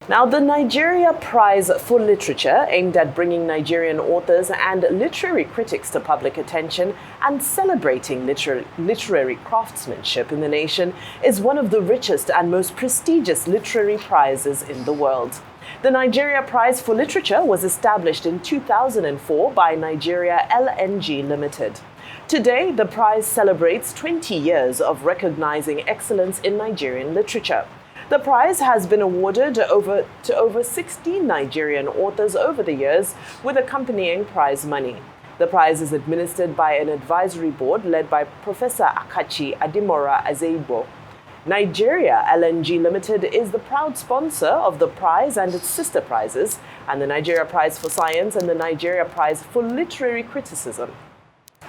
Now, the Nigeria Prize for Literature, aimed at bringing Nigerian authors and literary critics to public attention and celebrating literary craftsmanship in the nation, is one of the richest and most prestigious literary prizes in the world. The Nigeria Prize for Literature was established in 2004 by Nigeria LNG Limited. Today, the prize celebrates 20 years of recognizing excellence in Nigerian literature. The prize has been awarded to over 16 Nigerian authors over the years, with accompanying prize money. The prize is administered by an advisory board led by Professor Akachi Adimora Azeibo. Nigeria LNG Limited is the proud sponsor of the prize and its sister prizes, and the Nigeria Prize for Science and the Nigeria Prize for Literary Criticism.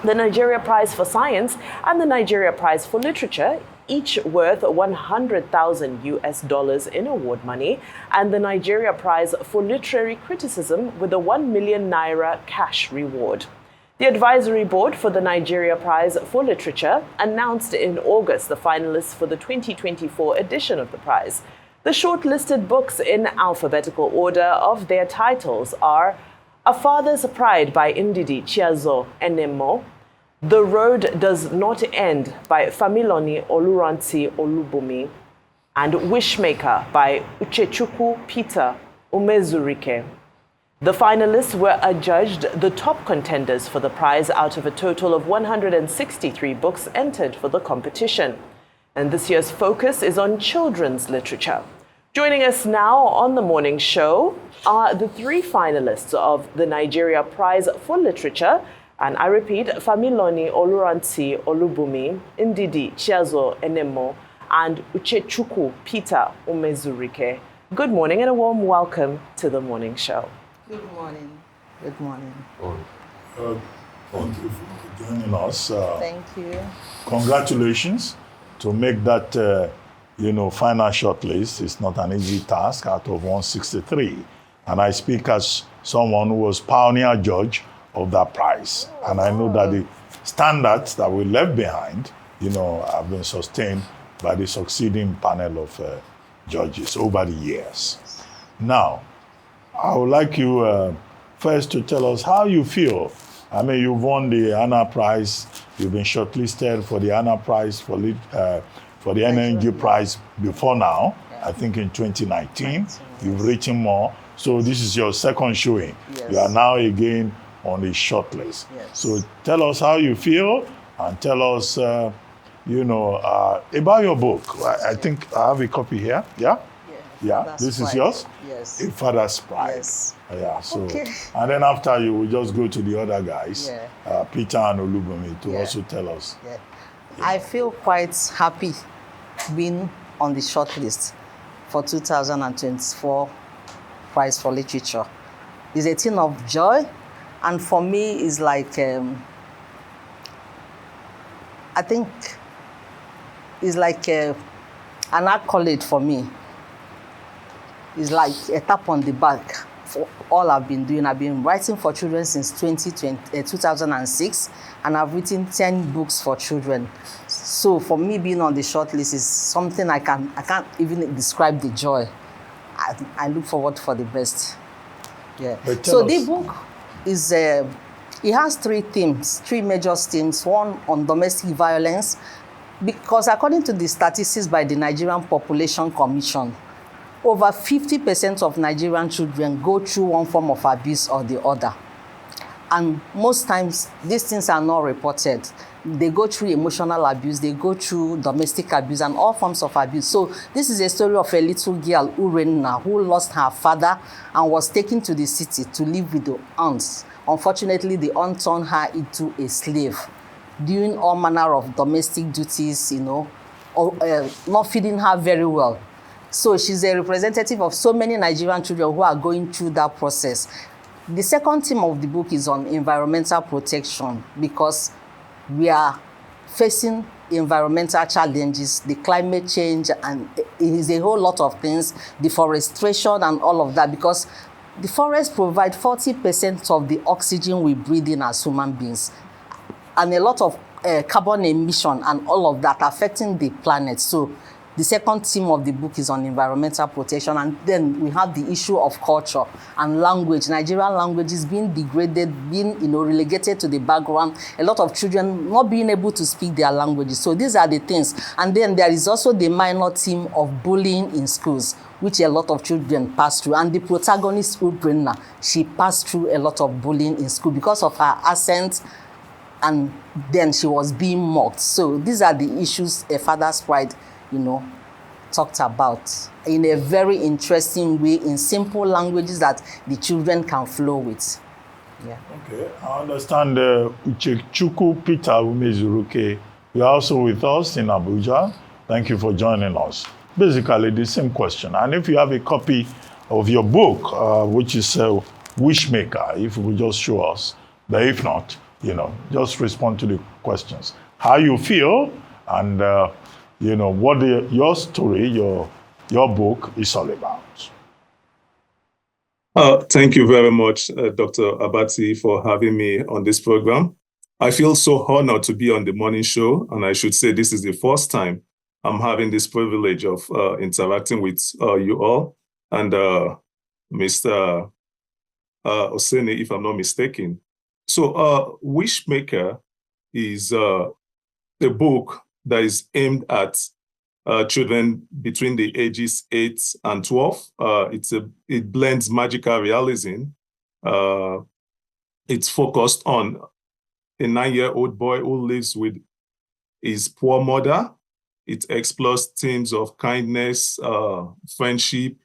The Nigeria Prize for Science and the Nigeria Prize for Literature, each worth $100,000 in award money, and the Nigeria Prize for Literary Criticism with a 1 million naira cash reward. The advisory board for the Nigeria Prize for Literature announced in August the finalists for the 2024 edition of the prize. The shortlisted books in alphabetical order of their titles are A Father's Pride by Ndidi Chiazor-Enenmo, The Road Does Not End by Familoni Olubunmi, and Wishmaker by Uchechukwu Peter Umezurike. The finalists were adjudged the top contenders for the prize out of a total of 163 books entered for the competition. And this year's focus is on children's literature. Joining us now on the morning show are the three finalists of the Nigeria Prize for Literature. And I repeat, Familoni Olubunmi, Ndidi Chiazor-Enenmo, and Uchechukwu Peter Umezurike. Good morning and a warm welcome to the morning show. Good morning. Good morning. Thank you for joining us. Thank you. Congratulations to make that, final shortlist. It's not an easy task out of 163. And I speak as someone who was pioneer judge of that prize. And I know that the standards that we left behind, have been sustained by the succeeding panel of judges over the years. Now, I would like you first to tell us how you feel. I mean, you've won the Anna Prize. You've been shortlisted for the Anna Prize for the NNG Prize before now. Yeah. I think in 2019. You've written more. So this is your second showing. Yes. You are now again on the shortlist. Yes. So tell us how you feel and tell us, about your book. I think I have a copy here. Yeah? Yeah, this is yours? Yes. A Father's Pride. Yes. Yeah, so, okay. And then after you will just go to the other guys, Peter and Olubunmi, to also tell us. Yeah. I feel quite happy being on the shortlist for 2024 Prize for Literature. It's a thing of joy, and for me, it's like, I think, it's like an accolade for me. It's like a tap on the back for all I've been doing. I've been writing for children since 2006, and I've written 10 books for children. So for me, being on the shortlist is something I can't even describe the joy. I look forward for the best. Yeah. So the book is, it has three major themes. One on domestic violence, because according to the statistics by the Nigerian Population Commission, over 50% of Nigerian children go through one form of abuse or the other. And most times, these things are not reported. They go through emotional abuse, they go through domestic abuse and all forms of abuse. So this is a story of a little girl, Urenna, who lost her father and was taken to the city to live with the aunts. Unfortunately, the aunt turned her into a slave, doing all manner of domestic duties, not feeding her very well. So she's a representative of so many Nigerian children who are going through that process. The second theme of the book is on environmental protection, because we are facing environmental challenges, the climate change, and it is a whole lot of things, deforestation and all of that, because the forests provide 40% of the oxygen we breathe in as human beings, and a lot of carbon emission and all of that affecting the planet. So The second theme of the book is on environmental protection. And then we have the issue of culture and language. Nigerian language is being degraded, being relegated to the background. A lot of children not being able to speak their languages. So these are the things. And then there is also the minor theme of bullying in schools, which a lot of children pass through. And the protagonist, Ubrina, she passed through a lot of bullying in school because of her accent, and then she was being mocked. So these are the issues A Father's Pride, talked about in a very interesting way, in simple languages that the children can flow with. Yeah. Okay, I understand Uchechukwu Peter Umezurike. You're also with us in Abuja. Thank you for joining us. Basically, the same question. And if you have a copy of your book, which is Wishmaker, if you would just show us. But if not, just respond to the questions. How you feel, and what your story, your book is all about. Thank you very much, Dr. Abati, for having me on this program. I feel so honored to be on the morning show, and I should say this is the first time I'm having this privilege of interacting with you all, and Mr. Oseni, if I'm not mistaken. So Wishmaker is a book that is aimed at children between the ages 8 and 12. It blends magical realism. It's focused on a 9-year-old boy who lives with his poor mother. It explores themes of kindness, friendship,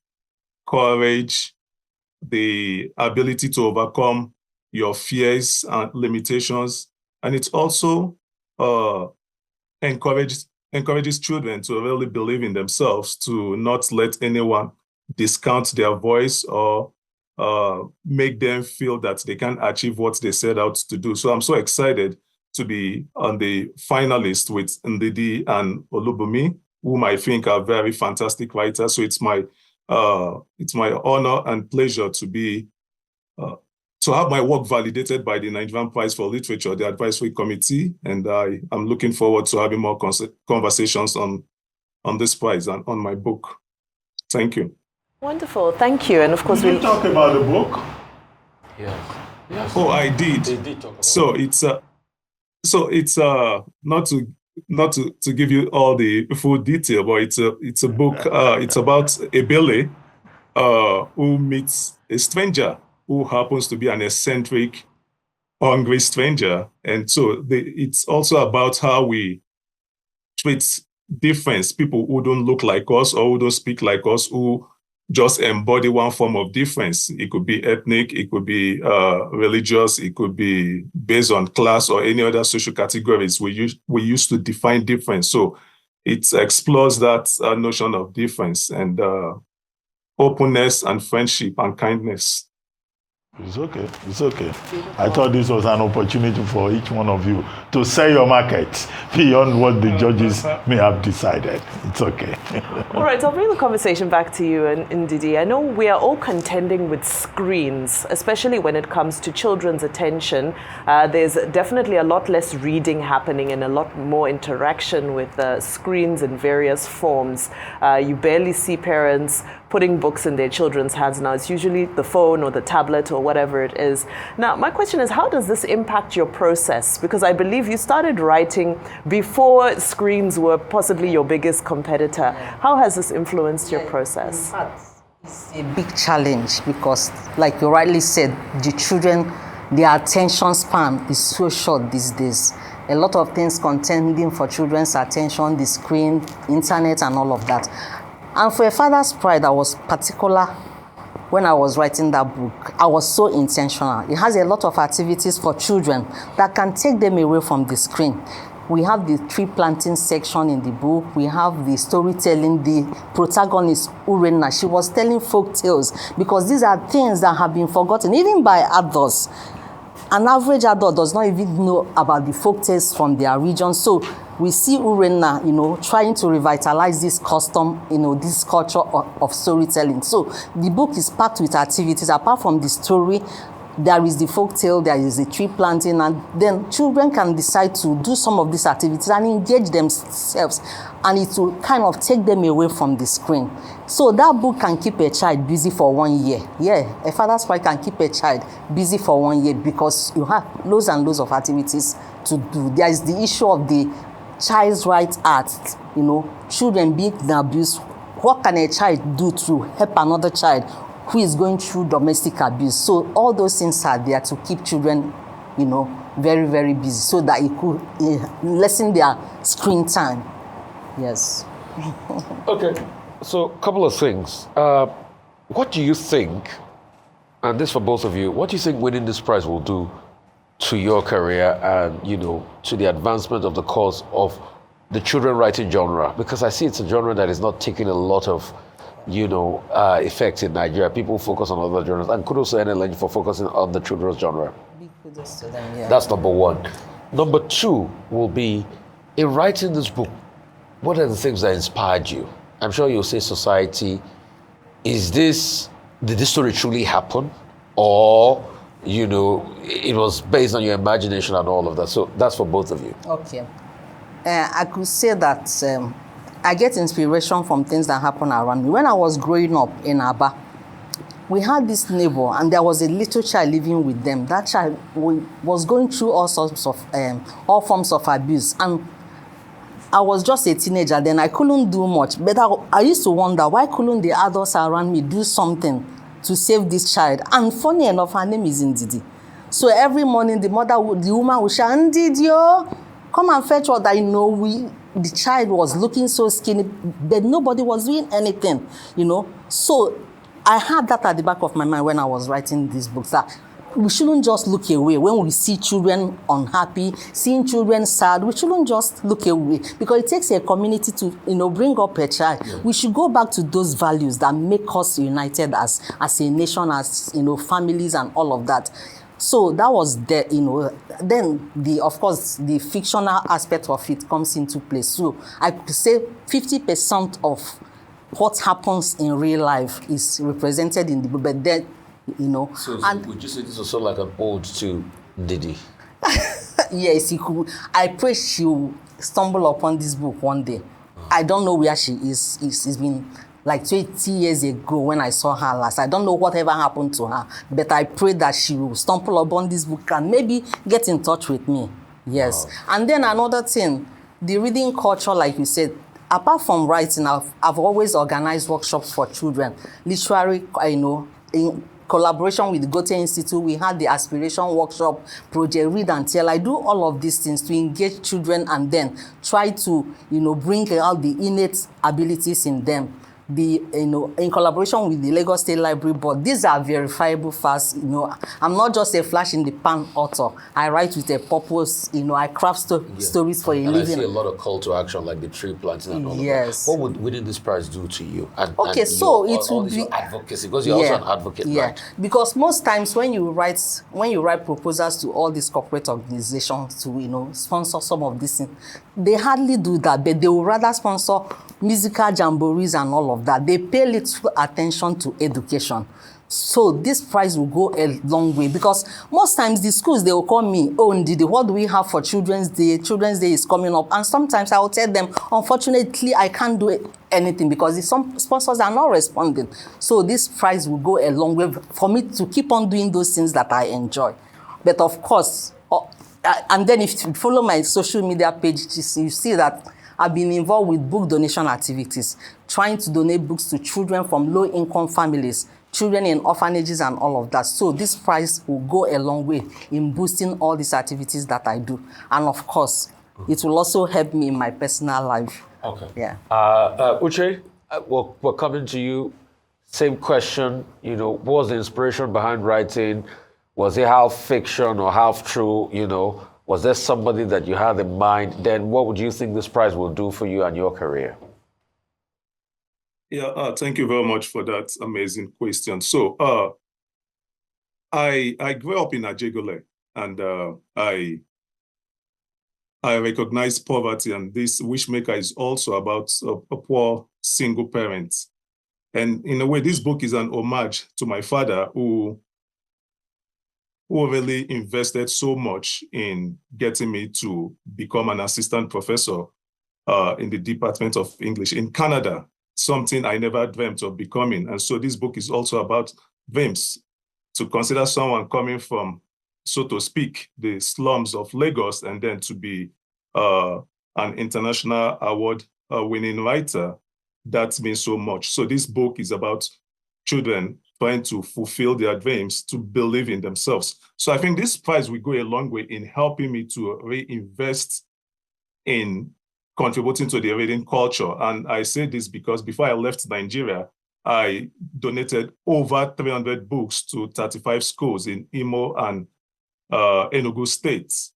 courage, the ability to overcome your fears and limitations. And it also encourages children to really believe in themselves, to not let anyone discount their voice or make them feel that they can achieve what they set out to do. So I'm so excited to be on the finalist with Ndidi and Olubunmi, whom I think are very fantastic writers. So it's my honor and pleasure to have my work validated by the Nigerian Prize for Literature, the advisory committee, and I'm looking forward to having more conversations on this prize and on my book. Thank you. Wonderful, thank you. And of course, we'll talk about the book. Yes. Oh, I did. They did talk about it's not to give you all the full detail, but it's a book. It's about Ebele who meets a stranger who happens to be an eccentric, hungry stranger. And so it's also about how we treat difference, people who don't look like us or who don't speak like us, who just embody one form of difference. It could be ethnic, it could be religious, it could be based on class or any other social categories we used to define difference. So it explores that notion of difference and openness and friendship and kindness. It's okay. I thought this was an opportunity for each one of you to sell your market beyond what the judges may have decided. It's okay. All right, I'll bring the conversation back to you, Ndidi. I know we are all contending with screens, especially when it comes to children's attention. There's definitely a lot less reading happening and a lot more interaction with screens in various forms. You barely see parents putting books in their children's hands now. It's usually the phone or the tablet or whatever it is. Now, my question is, how does this impact your process? Because I believe you started writing before screens were possibly your biggest competitor. How has this influenced your process? In fact, it's a big challenge because, like you rightly said, the children, their attention span is so short these days. A lot of things contending for children's attention, the screen, internet, and all of that. And for A Father's Pride, I was particular when I was writing that book. I was so intentional. It has a lot of activities for children that can take them away from the screen. We have the tree planting section in the book. We have the storytelling. The protagonist, Urena, she was telling folk tales because these are things that have been forgotten, even by adults. An average adult does not even know about the folk tales from their region. So we see Urena, trying to revitalize this custom, this culture of storytelling. So the book is packed with activities. Apart from the story, there is the folk tale, there is the tree planting, and then children can decide to do some of these activities and engage themselves, and it will kind of take them away from the screen. So that book can keep a child busy for 1 year. Yeah, a father's pride can keep a child busy for 1 year because you have loads and loads of activities to do. There is the issue of the Child's Rights Act, children being abused. What can a child do to help another child who is going through domestic abuse? So all those things are there to keep children, very, very busy so that it could lessen their screen time. Yes. Okay, so a couple of things. What do you think, and this for both of you, what do you think winning this prize will do to your career and, to the advancement of the cause of the children writing genre? Because I see it's a genre that is not taking a lot of, effect in Nigeria. People focus on other genres, and kudos to NLN for focusing on the children's genre. Big kudos to them, yeah. That's number one. Number two will be, in writing this book, what are the things that inspired you? I'm sure you'll say society. Did this story truly happen? Or, it was based on your imagination and all of that. So that's for both of you. Okay. I could say that I get inspiration from things that happen around me. When I was growing up in Aba, we had this neighbor, and there was a little child living with them. That child was going through all forms of abuse. And I was just a teenager then. I couldn't do much. But I used to wonder, why couldn't the adults around me do something to save this child? And funny enough, her name is Ndidi. So every morning, the woman would shout, Ndidi, oh, come and fetch water. The child was looking so skinny, but nobody was doing anything, So I had that at the back of my mind when I was writing these books, that we shouldn't just look away when we see children unhappy, seeing children sad. We shouldn't just look away, because it takes a community to, bring up a child. Yeah. We should go back to those values that make us united as a nation, as, families and all of that. So that was then of course, the fictional aspect of it comes into place. So I could say 50% of what happens in real life is represented in the book, but then, So would you say this was sort of like an ode to Ndidi? Yes, he could. I pray she will stumble upon this book one day. I don't know where she is. It's been like 20 years ago when I saw her last. I don't know whatever happened to her, but I pray that she will stumble upon this book and maybe get in touch with me. Yes. Wow. And then another thing, the reading culture, like you said, apart from writing, I've always organized workshops for children. Literary, in collaboration with the Goethe Institute, we had the Aspiration Workshop, Project Read and Tell. I do all of these things to engage children and then try to, bring out the innate abilities in them. In collaboration with the Lagos State Library Board, these are verifiable facts. I'm not just a flash in the pan author. I write with a purpose. I craft stories for a living. I see a lot of call to action, like the tree planting and all of that. What would winning this prize do to you? So it would be advocacy, because you're also an advocate, right? Because most times when you write proposals to all these corporate organizations to sponsor some of these things, they hardly do that, but they would rather sponsor musical jamborees and all of that. They pay little attention to education. So this prize will go a long way, because most times the schools, they will call me, oh, Ndidi, what do we have for Children's Day? Children's Day is coming up. And sometimes I will tell them, unfortunately, I can't do anything because some sponsors are not responding. So this prize will go a long way for me to keep on doing those things that I enjoy. But of course, and then if you follow my social media page, you see that I've been involved with book donation activities, trying to donate books to children from low-income families, children in orphanages and all of that. So this prize will go a long way in boosting all these activities that I do. And of course, it will also help me in my personal life. Okay. Yeah. Uche, we're coming to you. Same question, what was the inspiration behind writing? Was it half fiction or half true, Was there somebody that you had in mind? Then what would you think this prize will do for you and your career? Yeah, thank you very much for that amazing question. So I grew up in Ajegule, and I recognize poverty, and this Wishmaker is also about a poor single parent. And in a way, this book is an homage to my father, who who really invested so much in getting me to become an assistant professor in the Department of English in Canada, something I never dreamt of becoming. And so this book is also about dreams. To consider someone coming from, so to speak, the slums of Lagos, and then to be an international award-winning writer, that means so much. So this book is about children trying to fulfill their dreams, to believe in themselves. So I think this prize will go a long way in helping me to reinvest in contributing to the reading culture. And I say this because before I left Nigeria, I donated over 300 books to 35 schools in Imo and Enugu states,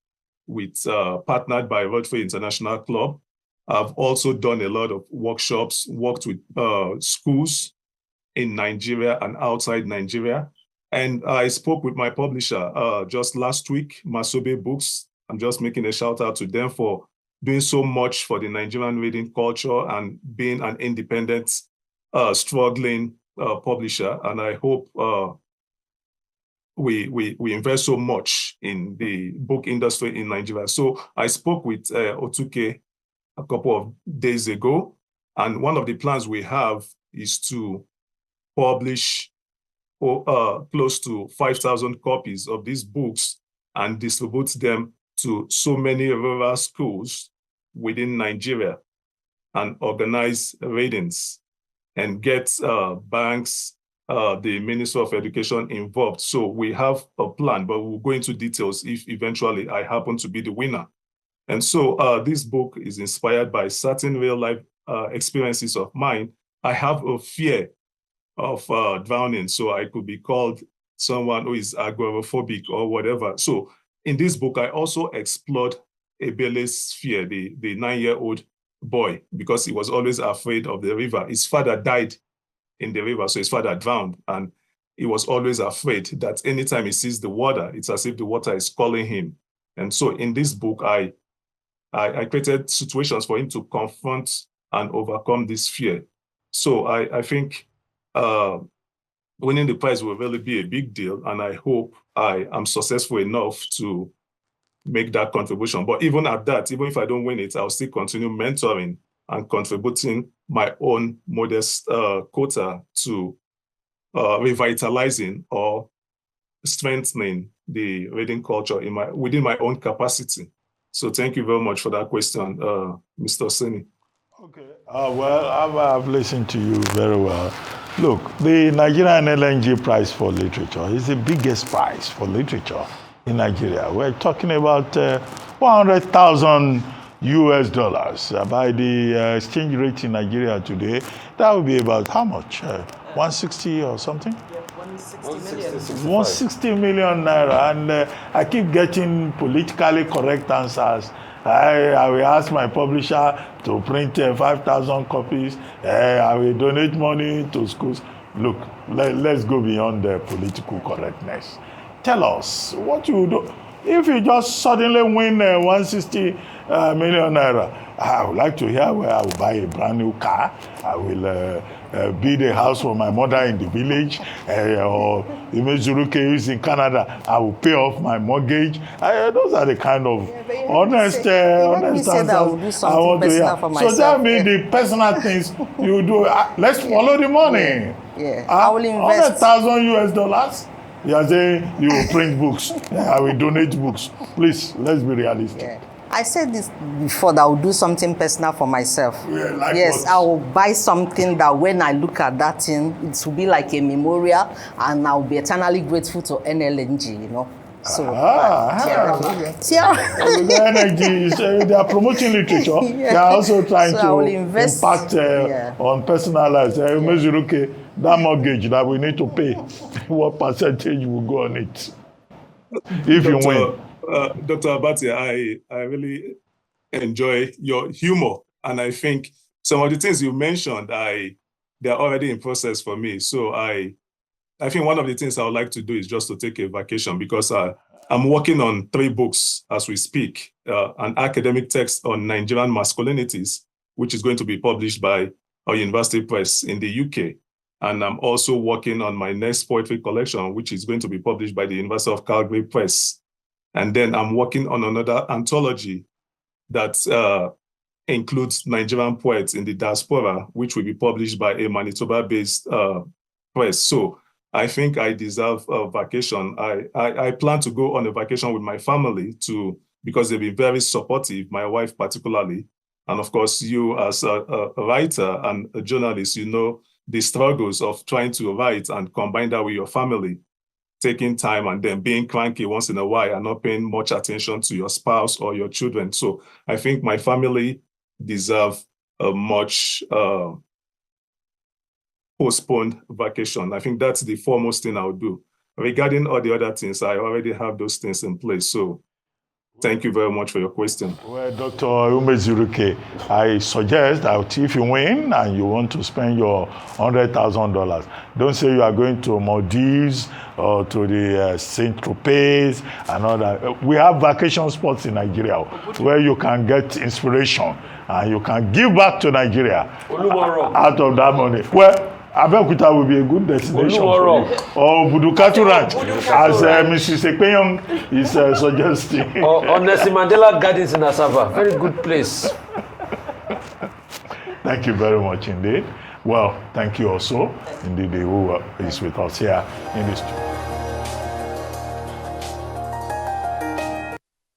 with partnered by Rotary International Club. I've also done a lot of workshops, worked with schools in Nigeria and outside Nigeria. And I spoke with my publisher just last week, Masobe Books. I'm just making a shout out to them for doing so much for the Nigerian reading culture and being an independent, struggling publisher. And I hope we invest so much in the book industry in Nigeria. So I spoke with Otuke a couple of days ago, and one of the plans we have is to publish close to 5,000 copies of these books and distribute them to so many rural schools within Nigeria, and organize readings and get banks, the Minister of Education involved. So we have a plan, but we'll go into details if eventually I happen to be the winner. And so this book is inspired by certain real life experiences of mine. I have a fear of drowning, so I could be called someone who is agoraphobic or whatever. So in this book, I also explored Ebele's fear, the 9-year-old boy, because he was always afraid of the river. His father died in the river, so his father drowned, and he was always afraid that anytime he sees the water, it's as if the water is calling him. And so in this book, I created situations for him to confront and overcome this fear. So I think winning the prize will really be a big deal, and I hope I am successful enough to make that contribution. But even at that, even if I don't win it, I'll still continue mentoring and contributing my own modest quota to revitalizing or strengthening the reading culture within my own capacity. So thank you very much for that question, Mr. Seni. Okay. Well, I've listened to you very well. Look, the Nigerian LNG Prize for Literature is the biggest prize for literature in Nigeria. We're talking about 100,000 US dollars. By the exchange rate in Nigeria today, that would be about how much? 160 or something? Yeah, 160 million. 160 million naira. And I keep getting politically correct answers. I will ask my publisher to print 5,000 copies. I will donate money to schools. Look, let's go beyond the political correctness. Tell us what you do. If you just suddenly win 160 million naira, I would like to hear where I will buy a brand new car. I will build a house for my mother in the village, or Umezurike is in Canada. I will pay off my mortgage. Those are the kind of honest answers I want to hear. So tell me the personal things you do. Let's follow the money. Yeah. I will invest 100,000 US dollars. You are saying you will print books. I will donate books. Please, let's be realistic. Yeah. I said this before, that I will do something personal for myself. Yeah, like yes, what? I will buy something that when I look at that thing, it will be like a memorial, and I will be eternally grateful to NLNG, you know. So, energy, they are promoting literature. Yeah. They are also trying So to impact on personal lives. Umezurike, that mortgage that we need to pay, what percentage will go on it if you win? Dr. Abati, I really enjoy your humor, and I think some of the things you mentioned, they're already in process for me. So I think one of the things I would like to do is just to take a vacation, because I'm working on 3 books as we speak. An academic text on Nigerian masculinities, which is going to be published by our university press in the UK. And I'm also working on my next poetry collection, which is going to be published by the University of Calgary Press. And then I'm working on another anthology that includes Nigerian poets in the diaspora, which will be published by a Manitoba-based press. So I think I deserve a vacation. I plan to go on a vacation with my family because they've been very supportive, my wife particularly. And of course, you as a writer and a journalist, you know the struggles of trying to write and combine that with your family, taking time and then being cranky once in a while and not paying much attention to your spouse or your children. So I think my family deserve a much postponed vacation. I think that's the foremost thing I would do. Regarding all the other things, I already have those things in place. So thank you very much for your question. Well, Dr. Umezurike, I suggest that if you win and you want to spend your $100,000, don't say you are going to Maldives or to the Saint-Tropez and all that. We have vacation spots in Nigeria where you can get inspiration and you can give back to Nigeria out of that money. Well, Abeokuta will be a good destination for you. Or Budukatu Ranch, as Mrs. Ekpenyong is suggesting. Or Nelson Mandela Gardens in Asaba. Very good place. Thank you very much indeed. Well, thank you also, Ndidi, who is with us here in the studio.